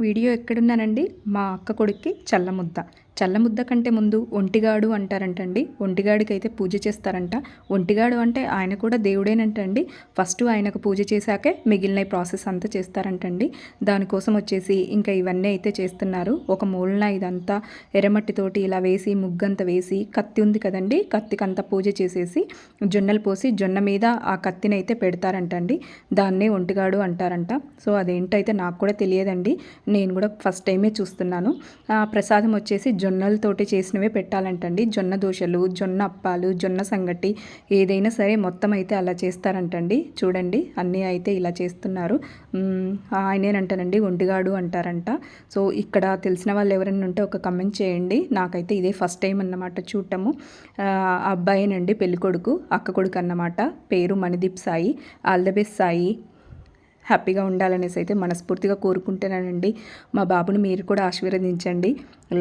Video ఎక్కడున్నానండి మా అక్క కొడుక్కి చల్లముద్ద. చల్లముద్ద కంటే ముందు ఒంటిగాడు అంటారంటండి. ఒంటిగాడికి అయితే పూజ చేస్తారంట. ఒంటిగాడు అంటే ఆయన కూడా దేవుడేనంటండి. ఫస్ట్ ఆయనకు పూజ చేశాకే మిగిలిన ప్రాసెస్ అంతా చేస్తారంటండి. దానికోసం వచ్చేసి ఇంకా ఇవన్నీ అయితే చేస్తున్నారు. ఒక మూలన ఇదంతా ఎర్రమట్టితోటి ఇలా వేసి ముగ్గంతా వేసి కత్తి ఉంది కదండి, కత్తికంతా పూజ చేసేసి జొన్నలు పోసి జొన్న మీద ఆ కత్తిని అయితే పెడతారంటండి. దాన్నే ఒంటిగాడు అంటారంట. సో అదేంటైతే నాకు కూడా తెలియదండి. నేను కూడా ఫస్ట్ టైమే చూస్తున్నాను. ప్రసాదం వచ్చేసి జొన్నలతోటి చేసినవే పెట్టాలంటండి. జొన్న దోశలు, జొన్న అప్పాలు, జొన్న సంగటి ఏదైనా సరే మొత్తం అయితే అలా చేస్తారంటండి. చూడండి అన్నీ అయితే ఇలా చేస్తున్నారు. ఆయనేనంటానండి ఒంటిగాడు అంటారంట. సో ఇక్కడ తెలిసిన వాళ్ళు ఎవరైనా ఉంటే ఒక కమెంట్ చేయండి. నాకైతే ఇదే ఫస్ట్ టైం అన్నమాట చూడటము. అబ్బాయేనండి పెళ్ళికొడుకు, అక్క కొడుకు అన్నమాట. పేరు Manideep Sai. All the best Sai. హ్యాపీగా ఉండాలనేసి అయితే మనస్ఫూర్తిగా కోరుకుంటున్నానండి. మా బాబుని మీరు కూడా ఆశీర్వదించండి.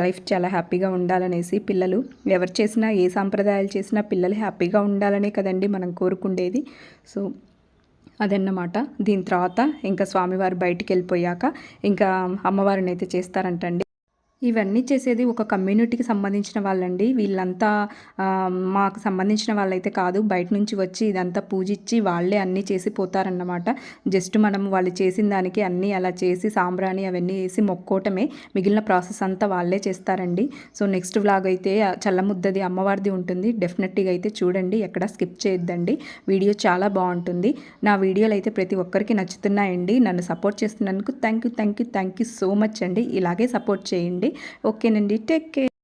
లైఫ్ చాలా హ్యాపీగా ఉండాలనేసి, పిల్లలు ఎవరు చేసినా ఏ సాంప్రదాయాలు చేసినా పిల్లలు హ్యాపీగా ఉండాలనే కదండి మనం కోరుకుండేది. సో అదన్నమాట. దీని తర్వాత ఇంకా స్వామివారు బయటికి వెళ్ళిపోయాక ఇంకా అమ్మవారిని అయితే చేస్తారంటండి. ఇవన్నీ చేసేది ఒక కమ్యూనిటీకి సంబంధించిన వాళ్ళండి. వీళ్ళంతా మాకు సంబంధించిన వాళ్ళైతే కాదు. బయట నుంచి వచ్చి ఇదంతా పూజించి వాళ్ళే అన్నీ చేసి పోతారన్నమాట. జస్ట్ మనం వాళ్ళు చేసిన దానికి అన్నీ అలా చేసి సాంబ్రాణి అవన్నీ వేసి మొక్కోవటమే. మిగిలిన ప్రాసెస్ అంతా వాళ్ళే చేస్తారండి. సో నెక్స్ట్ వ్లాగ్ అయితే చల్లముద్దది అమ్మవారిది ఉంటుంది. డెఫినెట్గా అయితే చూడండి, ఎక్కడ స్కిప్ చేయొద్దండి. వీడియో చాలా బాగుంటుంది. నా వీడియోలు అయితే ప్రతి ఒక్కరికి నచ్చుతున్నాయండి. నన్ను సపోర్ట్ చేస్తున్నందుకు థ్యాంక్ యూ సో మచ్ అండి. ఇలాగే సపోర్ట్ చేయండి. ఓకేనండి, టేక్ కేర్.